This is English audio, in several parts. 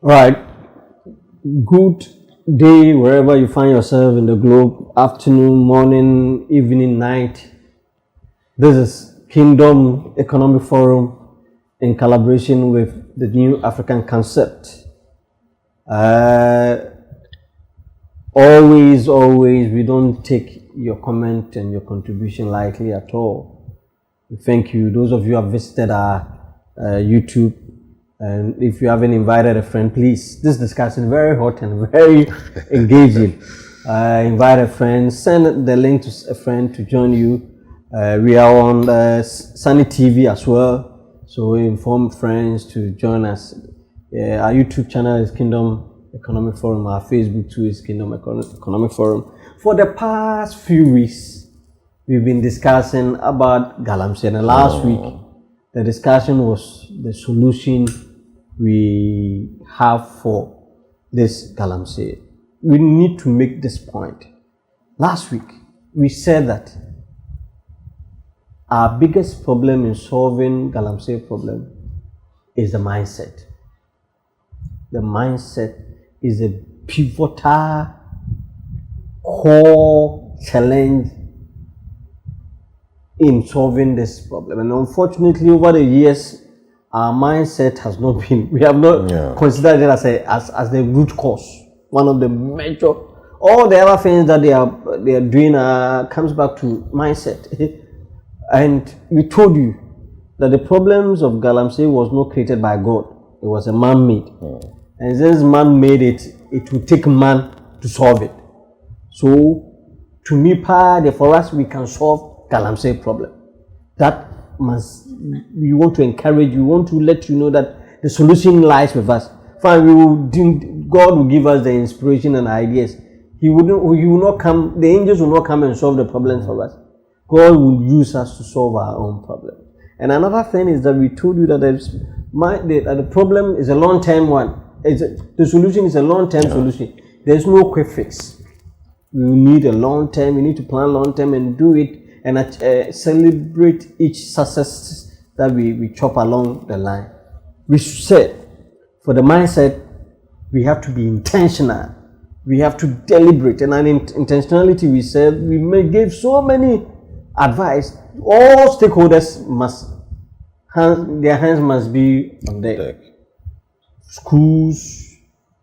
All right. Good day wherever you find yourself in the globe. Afternoon, morning, evening, night. This is Kingdom Economic Forum in collaboration with the New African Concept. Always, we don't take your comment and your contribution lightly at all. Thank you. Those of you who have visited our YouTube, and if you haven't invited a friend, please. This discussion is very hot and very engaging. Invite a friend, send the link to a friend to join you. We are on Sunny TV as well, so we inform friends to join us. Our YouTube channel is Kingdom Economic Forum. Our Facebook too is Kingdom Economic Forum. For the past few weeks, we've been discussing about Galamsey, and last week the discussion was the solution we have for this Galamsey. We need to make this point. Last week we said that our biggest problem in solving Galamsey problem is the mindset. The mindset is a pivotal core challenge in solving this problem. And unfortunately, over the years, our mindset has not been, we have not considered it as the root cause. One of the major, all the other things that they are doing comes back to mindset. And we told you that the problems of Galamsey was not created by God. It was a man-made. And since man made it, it will take man to solve it. So, to me, for us, we can solve Galamsey problem. That we want to encourage you, we want to let you know that the solution lies with us. Fine, God will give us the inspiration and ideas. He will not come, the angels will not come and solve the problem for us. God will use us to solve our own problem. And another thing is that we told you that the problem is a long-term one. The solution is a long-term solution. There's no quick fix. We need a long-term, we need to plan long-term and do it and celebrate each success that we chop along the line. We said, for the mindset, we have to be intentional. We have to deliberate. And in intentionality, we said, we may give so many advice. All stakeholders their hands must be on deck. Schools,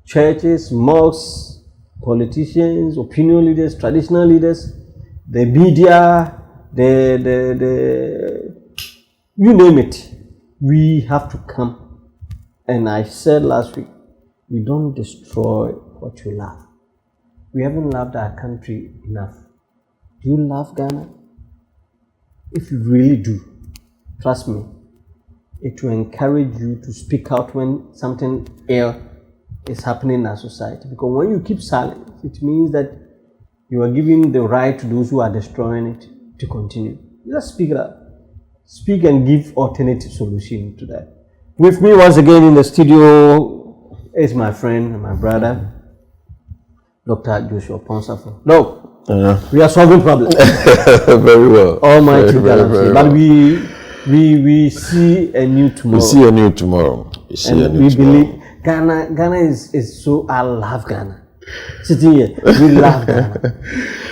churches, mosques, politicians, opinion leaders, traditional leaders, the media, you name it, we have to come. And I said last week, we don't destroy what you love. We haven't loved our country enough. Do you love Ghana? If you really do, trust me, it will encourage you to speak out when something ill is happening in our society. Because when you keep silent, it means that you are giving the right to those who are destroying it to continue. Just speak it up. Speak and give alternative solution to that. With me once again in the studio is my friend and my brother, Dr. Joshua Ponsafo. No, we are solving problems. Very well. Almighty Galamsey. But we see a new tomorrow. We see a new tomorrow. We believe Ghana is so, I love Ghana. Sitting here, we love Ghana.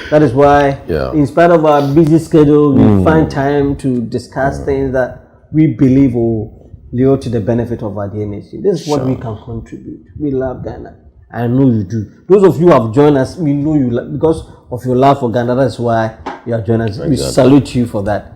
That is why, in spite of our busy schedule, we find time to discuss things that we believe will lead to the benefit of our dear nation. This is what we can contribute. We love Ghana. I know you do. Those of you who have joined us, we know you because of your love for Ghana. That's why you have joined us. Exactly. We salute you for that.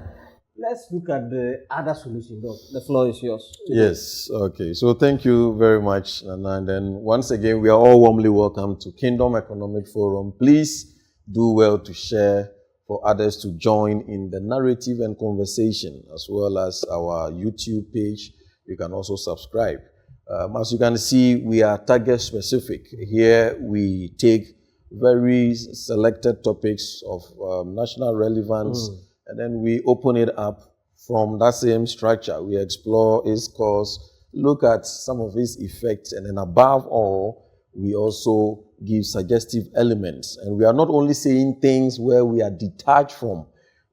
Let's look at the other solution, Doc. The floor is yours. Yes, okay. So thank you very much, Nana. And then once again, we are all warmly welcome to Kingdom Economic Forum. Please do well to share for others to join in the narrative and conversation, as well as our YouTube page. You can also subscribe. As you can see, we are target specific. Here we take very selected topics of national relevance, and then we open it up from that same structure. We explore its cause, look at some of its effects, and then above all, we also give suggestive elements. And we are not only saying things where we are detached from,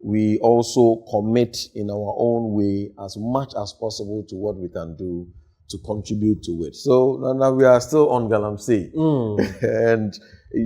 we also commit in our own way as much as possible to what we can do to contribute to it. So now we are still on Galamsey. And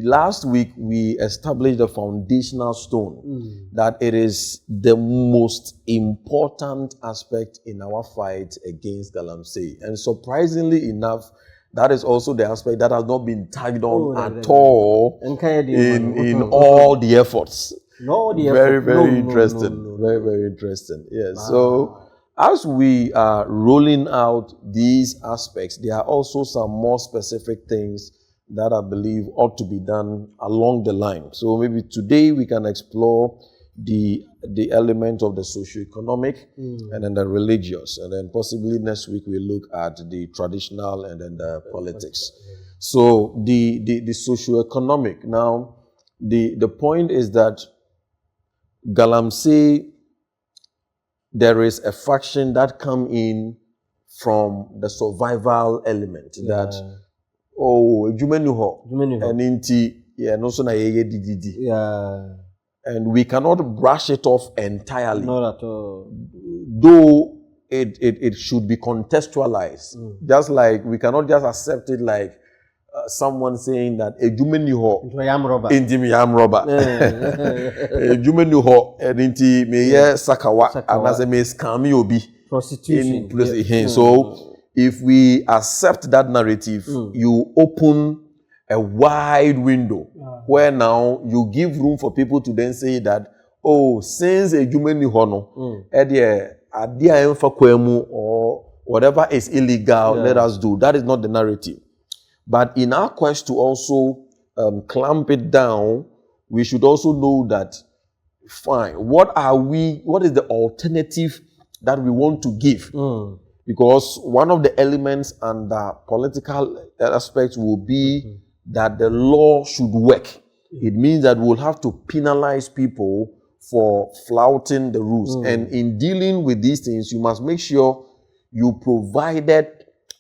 last week we established a foundational stone that it is the most important aspect in our fight against Galamsey. And surprisingly enough, that is also the aspect that has not been tagged on at all in all the efforts. Very interesting. Very interesting. Yes. Wow. So as we are rolling out these aspects, there are also some more specific things that I believe ought to be done along the line. So maybe today we can explore the element of the socioeconomic and then the religious, and then possibly next week we look at the traditional and then the politics. So the socioeconomic. Now the point is that Galamsey, there is a faction that come in from the survival element that and we cannot brush it off entirely. Not at all. Though it should be contextualized. Just like we cannot just accept it like someone saying that ejumeni ho inti me yam robber ejumeni ho inti me ye sakawa anase me scam obi prostitution. So if we accept that narrative, you open a wide window where now you give room for people to then say that, oh, since ejumeni ho no adia emfa kwemu or whatever is illegal, let us do. That is not the narrative. But in our quest to also clamp it down, we should also know that, fine, what is the alternative that we want to give? Because one of the elements and the political aspects will be that the law should work. It means that we'll have to penalize people for flouting the rules. And in dealing with these things, you must make sure you provided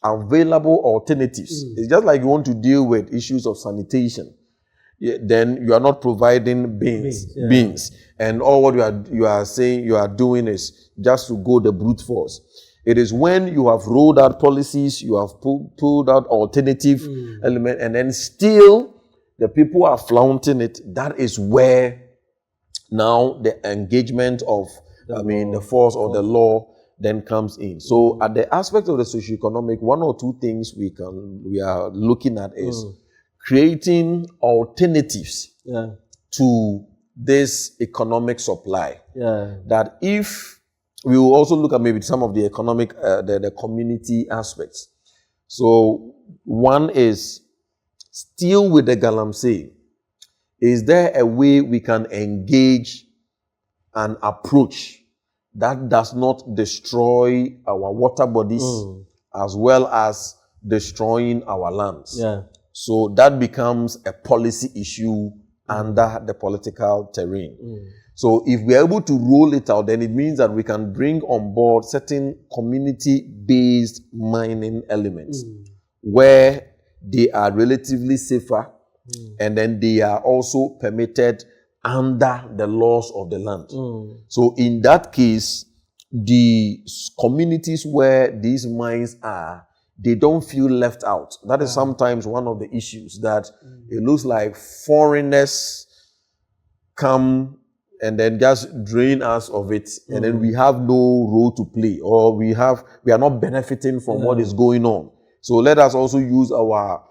available alternatives. It's just like you want to deal with issues of sanitation. Then you are not providing bins. And all what you are saying you are doing is just to go the brute force. It is when you have rolled out policies, you have pulled out alternative element, and then still the people are flaunting it. That is where now the engagement of the force or the law then comes in. So at the aspect of the socioeconomic, one or two things we are looking at is creating alternatives to this economic supply. That if we will also look at maybe some of the economic, the community aspects. So one is still with the Galamsey. Is there a way we can engage an approach that does not destroy our water bodies as well as destroying our lands? So that becomes a policy issue under the political terrain. So if we're able to roll it out, then it means that we can bring on board certain community-based mining elements where they are relatively safer and then they are also permitted under the laws of the land. So in that case, the communities where these mines are, they don't feel left out. That is sometimes one of the issues, that it looks like foreigners come and then just drain us of it, and then we have no role to play, or we are not benefiting from what is going on. So let us also use our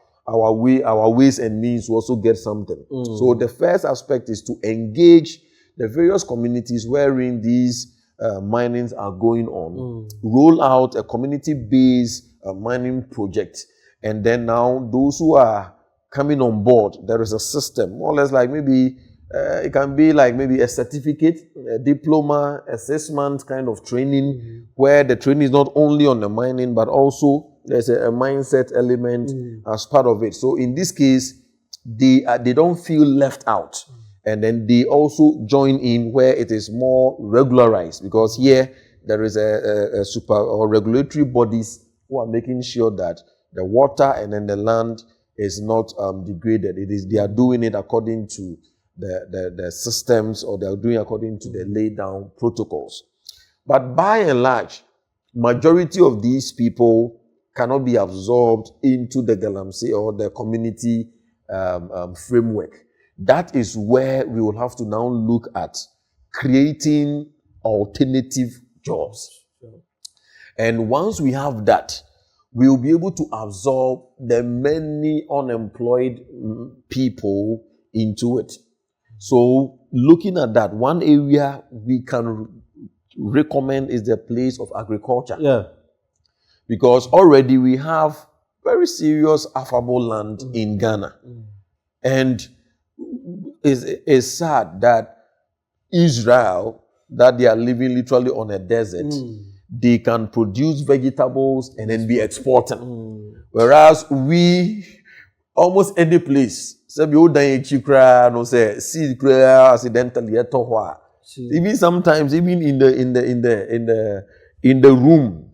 ways and means to also get something. So the first aspect is to engage the various communities wherein these minings are going on, roll out a community-based mining project, and then now those who are coming on board, there is a system, more or less like maybe it can be like maybe a certificate, a diploma, a 6-month kind of training, where the training is not only on the mining, but also there's a mindset element as part of it. So in this case, they don't feel left out. And then they also join in where it is more regularized, because here there is a super or regulatory bodies who are making sure that the water and then the land is not degraded. They are doing it according to the systems, or they are doing according to the laid down protocols. But by and large, majority of these people cannot be absorbed into the Galamsey or the community framework. That is where we will have to now look at creating alternative jobs. And once we have that, we will be able to absorb the many unemployed people into it. So looking at that, one area we can recommend is the place of agriculture. Yeah. Because already we have very serious affable land in Ghana. And it's sad that Israel, that they are living literally on a desert, they can produce vegetables and then be exporting. Whereas we, almost any place, even sometimes, even in the room,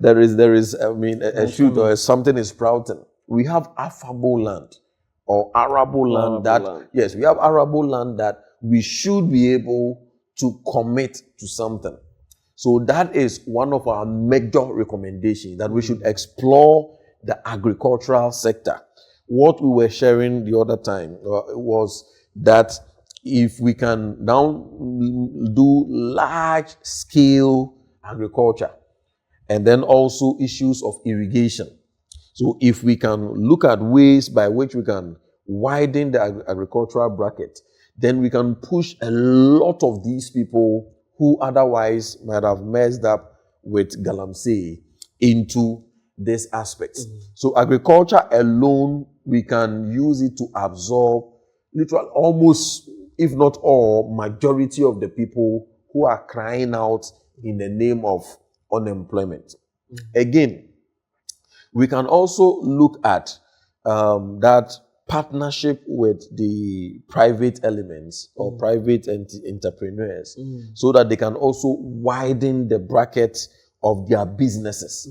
there is a shoot or something is sprouting. We have affable land or arable land yes, we have arable land that we should be able to commit to something. So that is one of our major recommendations, that we should explore the agricultural sector. What we were sharing the other time was that if we can now do large scale agriculture and then also issues of irrigation. So if we can look at ways by which we can widen the agricultural bracket, then we can push a lot of these people who otherwise might have messed up with Galamsey into this aspect. So agriculture alone, we can use it to absorb literally almost, if not all, majority of the people who are crying out in the name of unemployment. Again, we can also look at that partnership with the private elements or private entrepreneurs so that they can also widen the bracket of their businesses.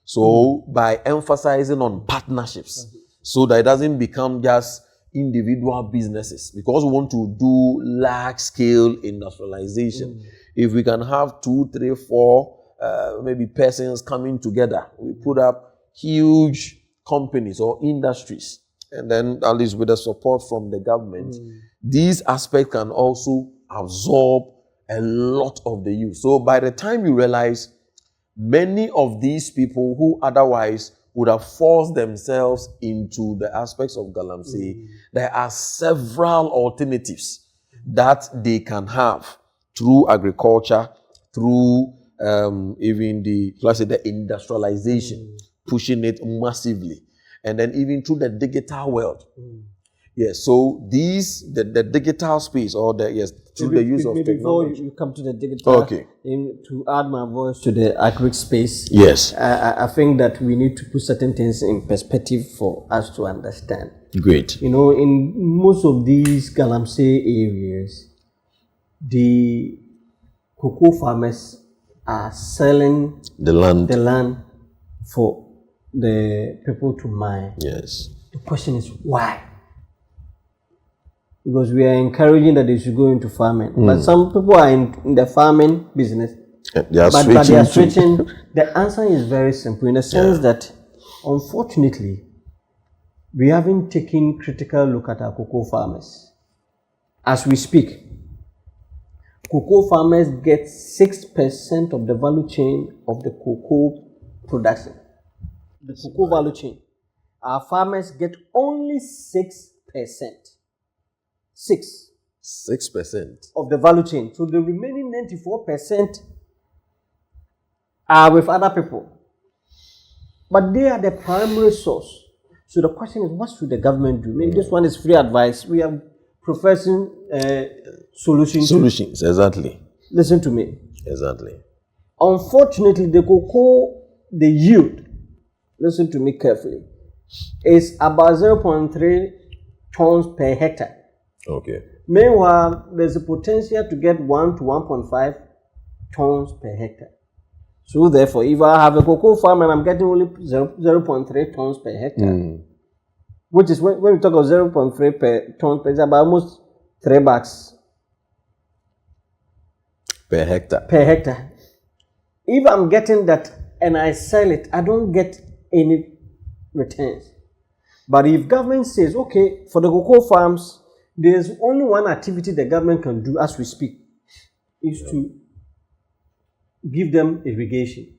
So by emphasizing on partnerships so that it doesn't become just individual businesses, because we want to do large scale industrialization. If we can have 2, 3, 4 maybe persons coming together, we put up huge companies or industries, and then at least with the support from the government, these aspects can also absorb a lot of the youth. So by the time you realize many of these people who otherwise would have forced themselves into the aspects of Galamsey, there are several alternatives that they can have through agriculture, through even the industrialization, pushing it massively, and then even through the digital world. Yes, so the digital space, or through the use of technology. Before you come to the digital, to add my voice to the agri space, yes, I think that we need to put certain things in perspective for us to understand. Great. You know, in most of these Galamsey areas, the cocoa farmers are selling the land for the people to mine. Yes. The question is why? Because we are encouraging that they should go into farming. But some people are in the farming business. But they are switching. The answer is very simple in the sense that, unfortunately, we haven't taken critical look at our cocoa farmers. As we speak, cocoa farmers get 6% of the value chain of the cocoa production. The cocoa value chain. Our farmers get only 6%. 6% of the value chain. So the remaining 94% are with other people. But they are the primary source. So the question is, what should the government do? Maybe this one is free advice. We are professing solutions. Solutions, exactly. Listen to me. Exactly. Unfortunately, the cocoa, the yield, listen to me carefully, is about 0.3 tons per hectare. Okay. Meanwhile, there's a potential to get 1 to 1.5 tons per hectare. So therefore, if I have a cocoa farm and I'm getting only 0.3 tons per hectare, which is when we talk of 0.3 per ton, it's about almost $3 per hectare. Per hectare. if I'm getting that and I sell it, I don't get any returns. But if government says, okay, for the cocoa farms, there's only one activity the government can do as we speak, is to give them irrigation.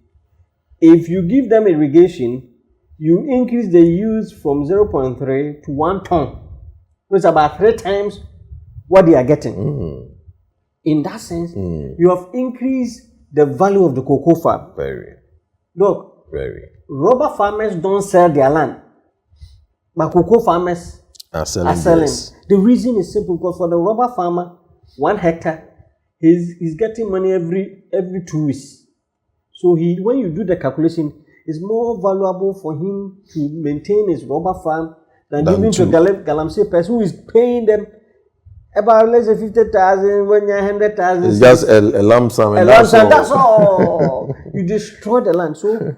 If you give them irrigation, you increase the use from 0.3 to 1 ton, which is about 3 times what they are getting. In that sense, you have increased the value of the cocoa farm. Very. Look, Very. rubber farmers don't sell their land, but cocoa farmers Are selling. This. The reason is simple, because for the rubber farmer, 1 hectare, he's getting money every 2 weeks. So when you do the calculation, it's more valuable for him to maintain his rubber farm than giving to Galamsey person who is paying them about, let's say, 50,000, 100,000. It's just a lump sum. That's all. You destroy the land. So, the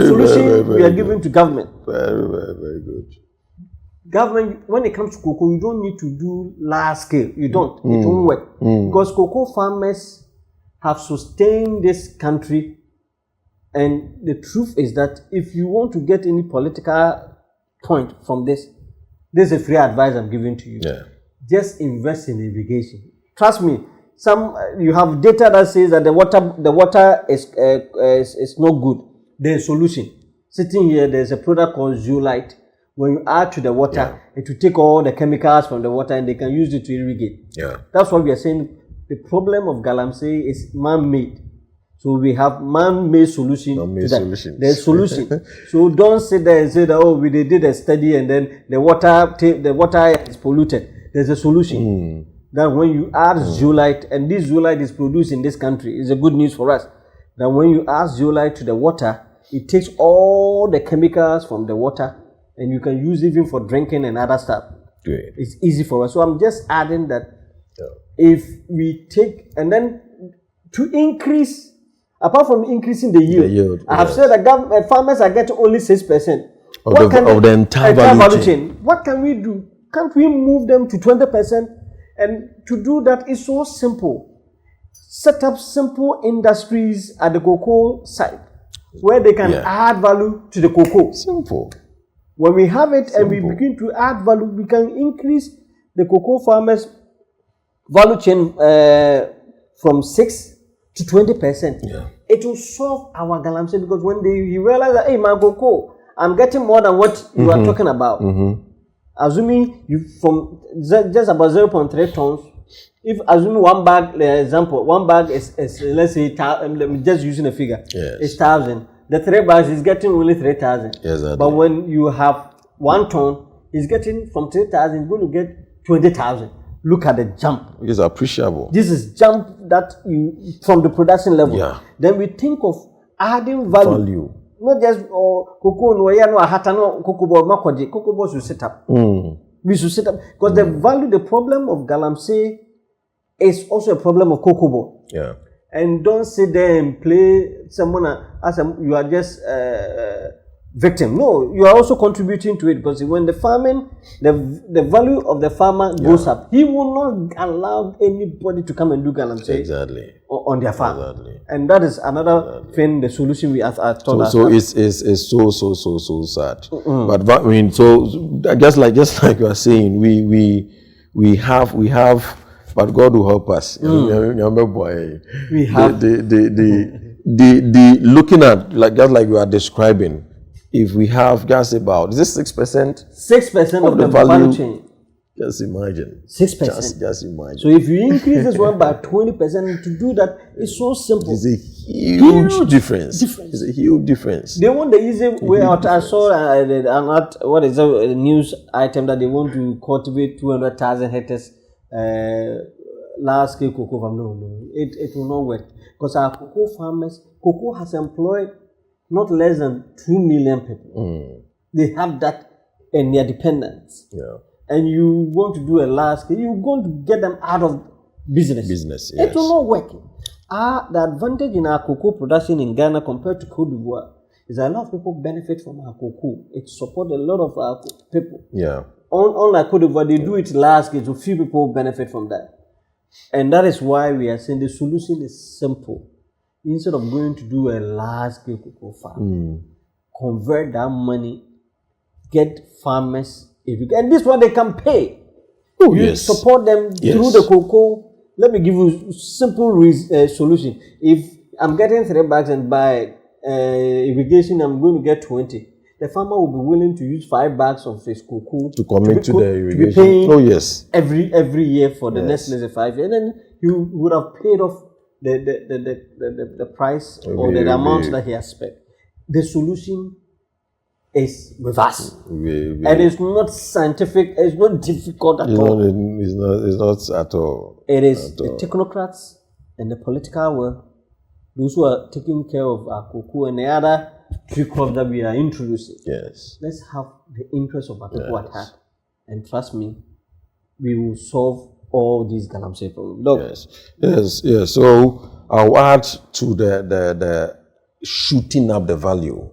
solution we are giving to government. Very, very, very good. Government, when it comes to cocoa, you don't need to do large scale. You don't. It won't work. Because cocoa farmers have sustained this country. And the truth is that if you want to get any political point from this is a free advice I'm giving to you. Yeah. Just invest in irrigation. Trust me. You have data that says that the water is not good. There's a solution. Sitting here, there's a product called Zeolite. When you add to the water, it will take all the chemicals from the water and they can use it to irrigate. Yeah. That's what we are saying. The problem of Galamsey is man-made. So we have man-made solution to that. There's solution. So don't sit there and say that, oh, we did a study and then the water is polluted. There's a solution. That when you add zeolite, and this zeolite is produced in this country, is a good news for us. That when you add zeolite to the water, it takes all the chemicals from the water and you can use it even for drinking and other stuff. Great. It's easy for us. So I'm just adding that if we take, and then to increase, apart from increasing the yield, I have said that farmers are getting only 6% of the entire value chain. What can we do? Can't we move them to 20%? And to do that is so simple. Set up simple industries at the cocoa side where they can add value to the cocoa. Simple. When we have it and we begin to add value, we can increase the cocoa farmers' value chain from 6 to 20%. Yeah. It will solve our Galamsey, because when you realize that, hey, my cocoa, I'm getting more than what you are talking about. Assuming you from just about 0.3 tons, if assuming one bag, example, one bag is let's say, just using a figure, it's 1,000. The 3 bags is getting only 3,000. Exactly. But when you have 1 ton, he's getting from 3,000, he's going to get 20,000. Look at the jump. It's appreciable. This is jump that from the production level. Yeah. Then we think of adding value. Not just cocoa no ya no ahata no cocoa board makoje. Cocoa board should set up. We should set up, because the problem of Galamsey is also a problem of cocoa board. Yeah. And don't sit there and play someone as you are just victim. No, you are also contributing to it, because when the farming, the value of the farmer goes up, he will not allow anybody to come and do Galamsey on their farm. Exactly. And that is another thing, the solution we have thought. So it's so sad. But I mean, so just like you are saying, we have. But God will help us. We have the looking at just like you are describing. If we have just about, is this 6%? 6% of the value chain. Just imagine. 6%. Just imagine. So if you increase this one by 20%, to do that, it's so simple. It's a huge difference. It's a huge difference. They want the easy way out. I saw a news item that they want to cultivate 200,000 hectares large scale cocoa farm. No, it will not work, because our cocoa has employed not less than 2 million people. They have that and their dependents. Yeah. And you want to do a large scale, you're going to get them out of business. Yes. It will not work. The advantage in our cocoa production in Ghana compared to Cote d'Ivoire is that a lot of people benefit from our cocoa. It supports a lot of our people. Yeah. Unlike Cote d'Ivoire, they do it large scale, so few people benefit from that. And that is why we are saying the solution is simple. instead of going to do a large-scale cocoa farm, convert that money, get farmers, and this one they can pay. Oh, you yes. support them through the cocoa. Let me give you a simple solution. If I'm getting 3 bags and by irrigation, I'm going to get 20. The farmer will be willing to use 5 bags of his cocoa to commit to the irrigation. To be paying oh yes, every year for the next 5 years, and then you would have paid off the price or the amount that he has spent. The solution is with us, and it's not scientific. It's not difficult at all. It's not at all. It is the technocrats and the political world, those who are taking care of our cocoa and the other tree crops that we are introducing. Yes. Let's have the interest of our people at heart, and trust me, we will solve all these Galamsey problems. Yes. So I'll add to the shooting up the value.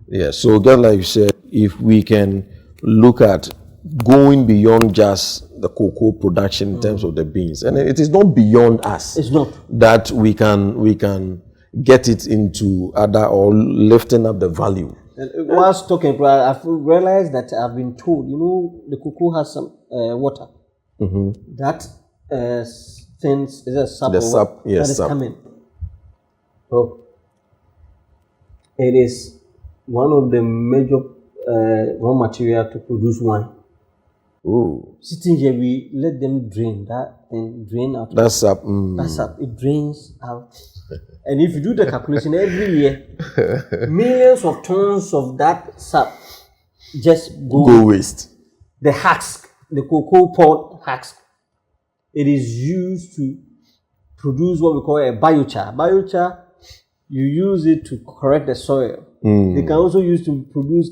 Yeah. So just like you said, if we can look at going beyond just the cocoa production in terms of the beans, and it is not beyond us. It's not that we can get it into other or lifting up the value. And whilst talking, I've realized that I've been told, the cocoa has some water. That things is a sap. The sap, yes, that is sap. coming. So it is one of the major raw material to produce wine. Ooh. Sitting here, we let them drain that and drain out. That's sap. That's sap. It drains out. And if you do the calculation every year, millions of tons of that sap just go waste. The husk, the cocoa pod husk, it is used to produce what we call a biochar. Biochar, you use it to correct the soil. They can also use to produce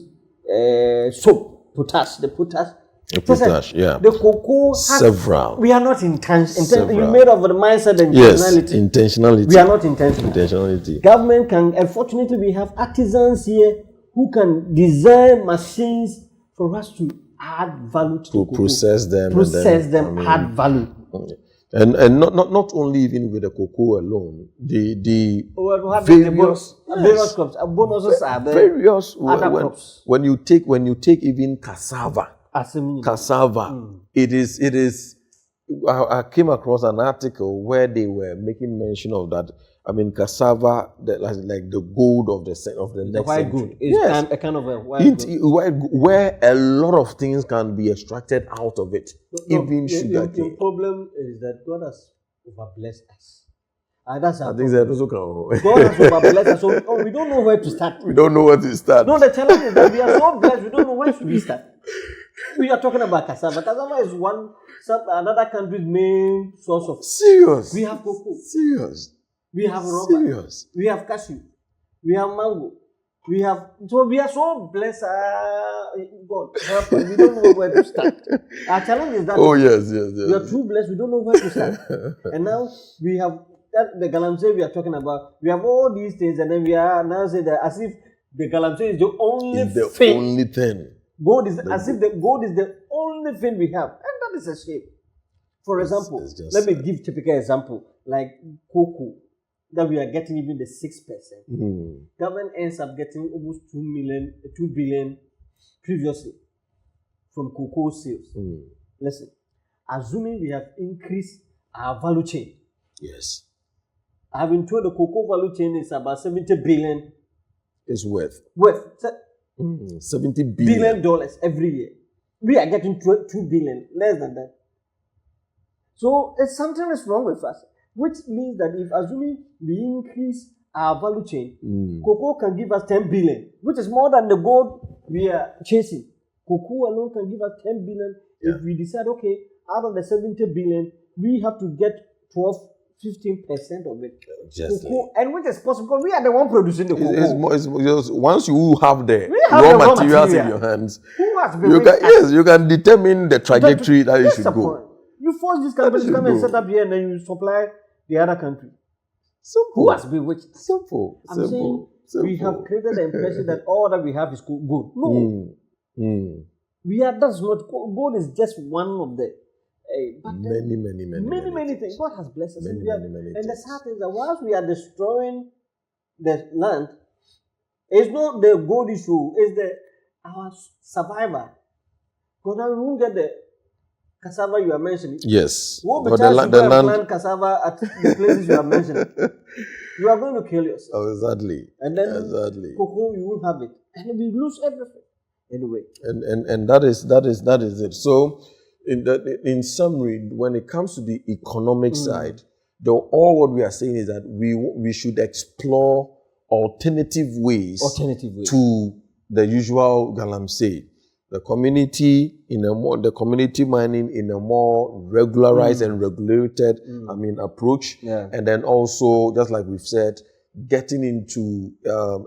soap, potash. The potash. The cocoa has, several. We are not intentional. You made of the mindset and intentionality. Yes, intentionality. We are not intentional. Intentionality. Government can, unfortunately, we have artisans here who can design machines for us to add value to cocoa. Process them, add value. And not only even with the cocoa alone, the various crops. Bonuses are there. Various other crops. When you take even cassava. It is. I came across an article where they were making mention of that. I mean, cassava, like the gold of the next white century. gold. It's a kind of a white gold. Where a lot of things can be extracted out of it. Even sugar cane. The problem is that God has overblessed us. I think that also can. God has overblessed us, so we don't know where to start. We don't know where to start. No, the challenge is that we are so blessed, we don't know where to start. We are talking about cassava. Cassava is another country's main source of. Serious. We have cocoa. Serious. We have rubber. Serious. We have cashew. We have mango. We are so blessed. God help us. We don't know where to start. Our challenge is that. Oh yes. We are too blessed. We don't know where to start. And now we have the Galamsey we are talking about. We have all these things, and then we are now saying that as if the Galamsey is the only thing. Only thing. Gold is as if the gold is the only thing we have, and that is a shame. For example, let me give typical example like cocoa that we are getting even the 6%. Government ends up getting almost 2 billion previously from cocoa sales. Listen, assuming we have increased our value chain. Yes. I've been told the cocoa value chain is about 70 billion. It's worth. 70 billion dollars every year. We are getting 2 billion, less than that. So something is wrong with us, which means that if assuming we increase our value chain, cocoa can give us 10 billion, which is more than the gold we are chasing. Cocoa alone can give us 10 billion. If we decide, okay, out of the 70 billion, we have to get 15% of it. Cocoa, and which is possible because we are the one producing the cocoa. It's once you have the raw materials in your hands, you can determine the trajectory that you should go. You force this company to come and set up here and then you supply the other country. Simple. Who has bewitched? Simple. I'm saying we have created the impression that all that we have is good. No. That's not gold is just one of the many things. God has blessed us. And the sad thing is that whilst we are destroying the land, it's not the gold issue, it's our survivor. Because now we won't get the cassava you are mentioning. Yes. What be chance you go and plant cassava at the places you are mentioning? You are going to kill yourself. Oh, exactly. And then cocoa, you won't have it. And we lose everything. Anyway. And that is it. So in summary, when it comes to the economic side, all what we are saying is that we should explore alternative ways to the usual Galamsey. The community mining in a more regularized and regulated, approach. Yeah. And then also, just like we've said, getting into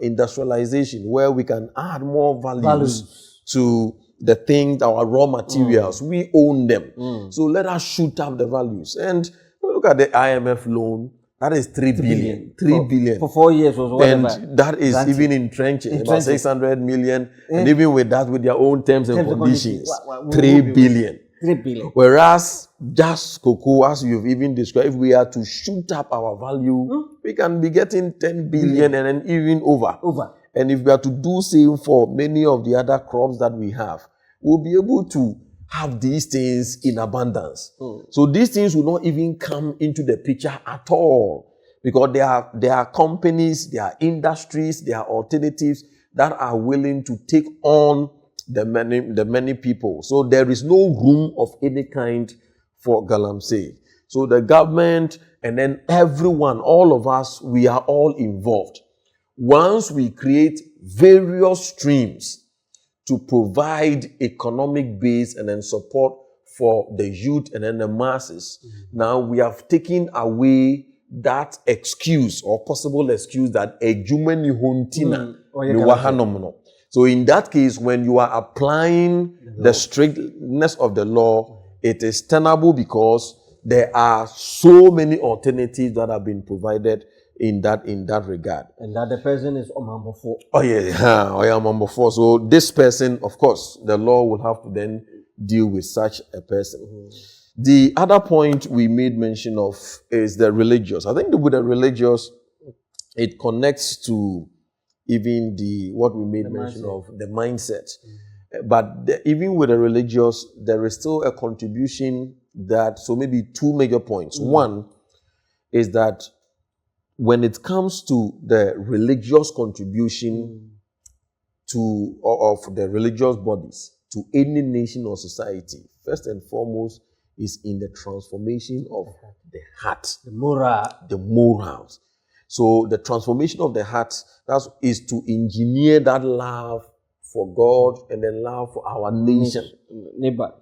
industrialization where we can add more values to the things, our raw materials. We own them. So let us shoot up the values. And look at the IMF loan. That is 3 billion. 3 billion. For 4 years or whatever. And that is even in trenches, about 600 million. And even with that, with their own terms and conditions, 3 billion. 3 billion. Whereas just cocoa, as you've even described, if we are to shoot up our value, we can be getting 10 billion and then even over. And if we are to do same for many of the other crops that we have, we'll be able to have these things in abundance. So these things will not even come into the picture at all, because there are companies, there are industries, there are alternatives that are willing to take on the many people. So there is no room of any kind for Galamsey. So the government and then everyone, all of us, we are all involved. Once we create various streams to provide economic base and then support for the youth and then the masses. Now we have taken away that excuse or possible excuse that a human huntina. So in that case, when you are applying the strictness of the law, it is tenable because there are so many alternatives that have been provided in that regard. And that the person is number 4. Oh yeah, I am number 4. So this person, of course, the law will have to then deal with such a person. The other point we made mention of is the religious. I think with the religious, it connects to even what we made mention of, the mindset. But even with the religious, there is still a contribution so maybe 2 major points. One is that when it comes to the religious contribution of the religious bodies to any nation or society, first and foremost is in the transformation of the heart. The morals. So the transformation of the heart is to engineer that love for God and then love for our nation. Neighbor.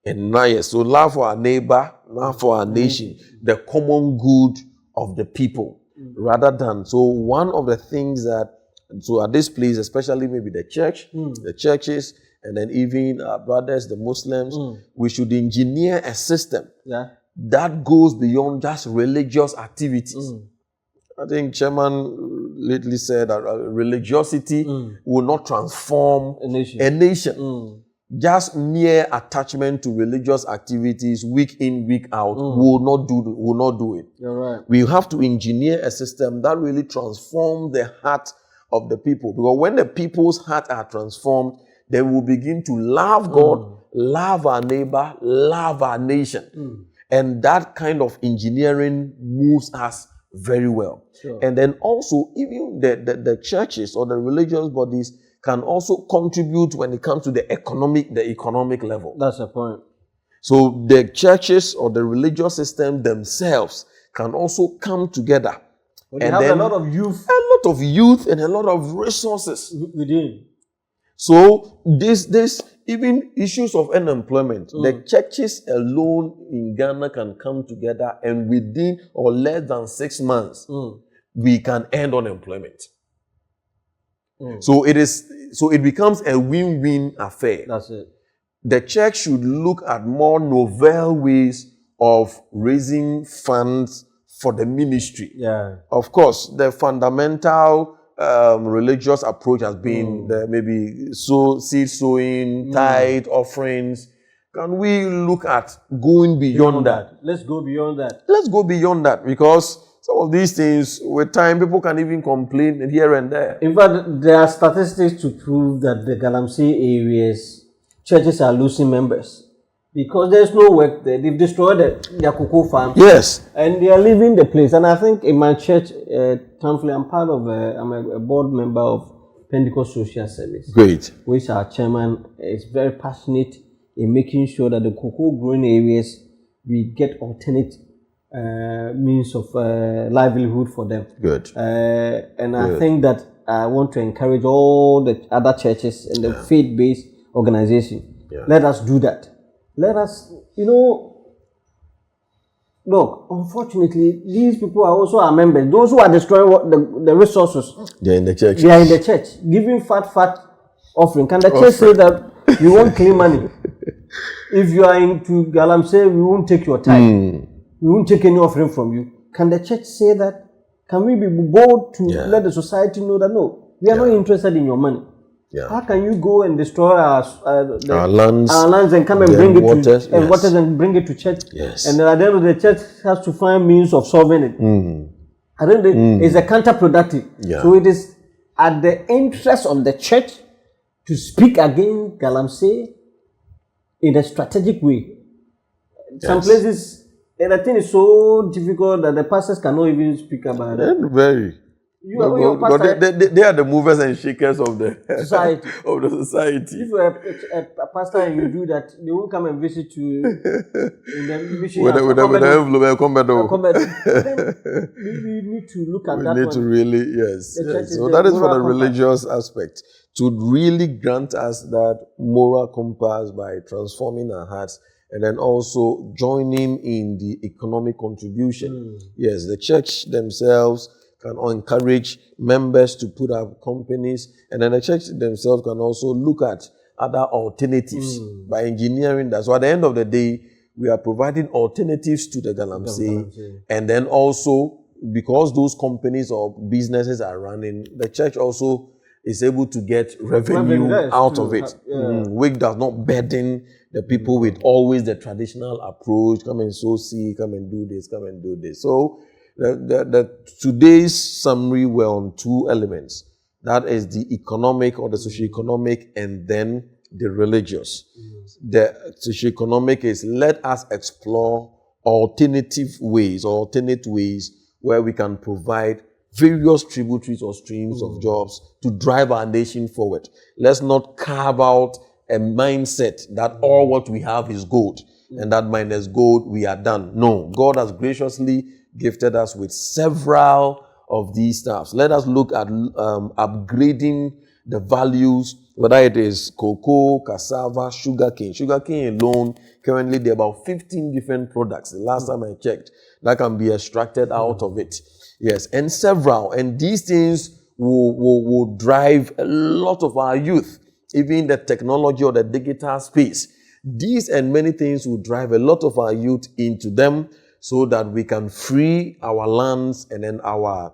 And now, yes, so love for our neighbor, love for our nation, the common good of the people. Rather than, so one of the things that, so at this place, especially maybe the church, the churches, and then even our brothers, the Muslims, we should engineer a system that goes beyond just religious activities. I think Chairman lately said that religiosity will not transform a nation. Just mere attachment to religious activities week in, week out will not do it. You're right. We have to engineer a system that really transforms the heart of the people. Because when the people's hearts are transformed, they will begin to love God, love our neighbor, love our nation. And that kind of engineering moves us very well. Sure. And then also, even the churches or the religious bodies can also contribute when it comes to the economic level. That's the point. So the churches or the religious system themselves can also come together. But they have a lot of youth. A lot of youth and a lot of resources within. So this even issues of unemployment, the churches alone in Ghana can come together and within or less than 6 months, we can end unemployment. So it becomes a win-win affair. That's it. The church should look at more novel ways of raising funds for the ministry. Yeah. Of course, the fundamental religious approach has been maybe seed sowing, tithe, offerings. Can we look at going beyond that? Let's go beyond that. Let's go beyond that, because some of these things, with time, people can even complain here and there. In fact, there are statistics to prove that the Galamsey areas, churches are losing members because there's no work there. They've destroyed their cocoa farm. Yes. And they are leaving the place. And I think in my church, thankfully, I'm a board member of Pentecost Social Service. Great. Which our chairman is very passionate in making sure that the cocoa growing areas, we get alternate means of livelihood for them. Good. And I think that I want to encourage all the other churches and the faith-based organization. Yeah. Let us do that. Let us, look, unfortunately, these people are also our members. Those who are destroying the resources. They're in the church. They are in the church. Giving fat offering. Can the church say that you want clean money? If you are into Galamsey, we won't take your time. We won't take any offering from you. Can the church say that? Can we be bold to let the society know that no, we are not interested in your money? Yeah. How can you go and destroy our lands and come and bring it waters, to waters and bring it to church? Yes. And then at the end of the church has to find means of solving it. I think it's a counterproductive. Yeah. So it is at the interest of the church to speak against Galamsey in a strategic way. Yes. Some places, and I think it's so difficult that the pastors cannot even speak about it. Very. But they are the movers and shakers of the society. Of the society. If you're a pastor and you do that, they won't come and visit you. In the mission with the envelope, come back. We need to look at that. We need to really, yes. So that is for the religious aspect. To really grant us that moral compass by transforming our hearts and then also joining in the economic contribution. Yes, the church themselves can encourage members to put up companies, and then the church themselves can also look at other alternatives by engineering that. So at the end of the day, we are providing alternatives to the Galamsey, and then also because those companies or businesses are running, the church also is able to get revenue out of it, which does not burden the people with always the traditional approach, come and sow seed, come and do this, come and do this. So today's summary were on two elements. That is the economic or the socio-economic, and then the religious. The socio-economic is let us explore alternate ways where we can provide various tributaries or streams of jobs to drive our nation forward. Let's not carve out a mindset that all what we have is gold, and that minus gold we are done. No, God has graciously gifted us with several of these stuffs. Let us look at upgrading the values, whether it is cocoa, cassava, sugarcane. Sugarcane alone, currently there are about 15 different products. The last time I checked, that can be extracted out of it. Yes, and several. And these things will drive a lot of our youth, even the technology or the digital space. These and many things will drive a lot of our youth into them, so that we can free our lands and then our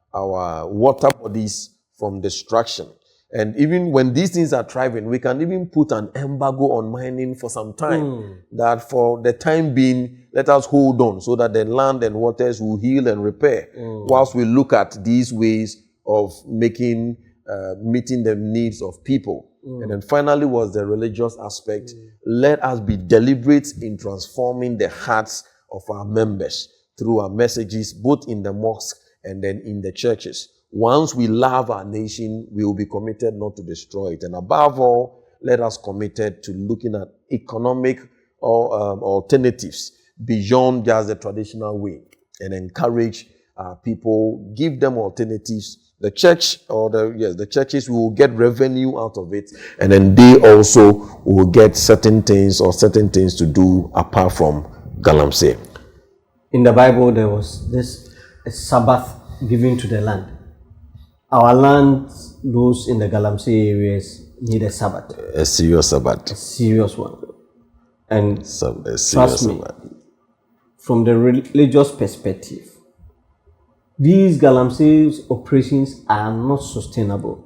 water bodies from destruction. And even when these things are thriving, we can even put an embargo on mining for some time. That for the time being, let us hold on so that the land and waters will heal and repair, whilst we look at these ways of meeting the needs of people. And then finally was the religious aspect. Let us be deliberate in transforming the hearts of our members through our messages, both in the mosque and then in the churches. Once we love our nation, we will be committed not to destroy it. And above all, let us committed to looking at economic alternatives beyond just the traditional way, and encourage people, give them alternatives. The church or the churches will get revenue out of it, and then they also will get certain things to do apart from Galamsey. In the Bible, there was a Sabbath given to the land. Our land, those in the Galamsey areas, need a Sabbath. A serious Sabbath. A serious one. And trust me, from the religious perspective, these Galamsey operations are not sustainable.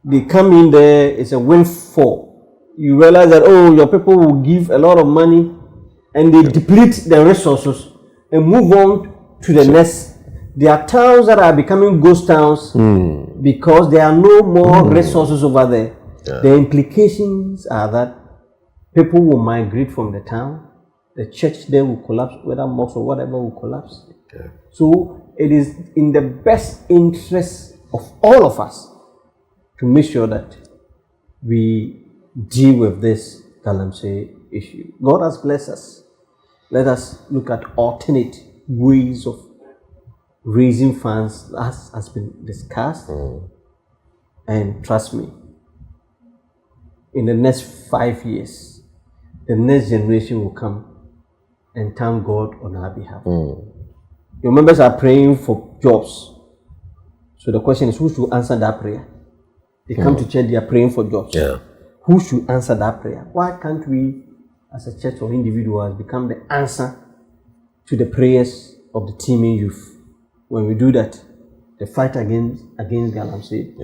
They come in there, it's a windfall. You realize that, your people will give a lot of money and they deplete the resources. and move on to the next. There are towns that are becoming ghost towns because there are no more resources over there. Yeah. The implications are that people will migrate from the town. The church there will collapse, whether mosque or whatever will collapse. Okay. So it is in the best interest of all of us to make sure that we deal with this Galamsey issue. God has blessed us. Let us look at alternate ways of raising funds, as has been discussed. And trust me, in the next 5 years, the next generation will come and thank God on our behalf. Your members are praying for jobs. So the question is, who should answer that prayer? They come to church, they are praying for jobs. Yeah. Who should answer that prayer? Why can't we, as a church or individuals, become the answer to the prayers of the teeming youth? When we do that, the fight against Galamsey,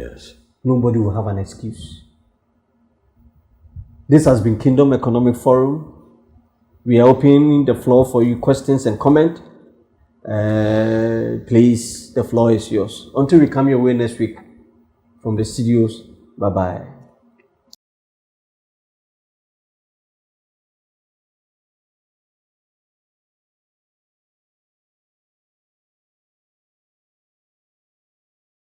nobody will have an excuse. This has been Kingdom Economic Forum. We are opening the floor for you questions and comment. Please, the floor is yours. Until we come your way next week from the studios, bye-bye.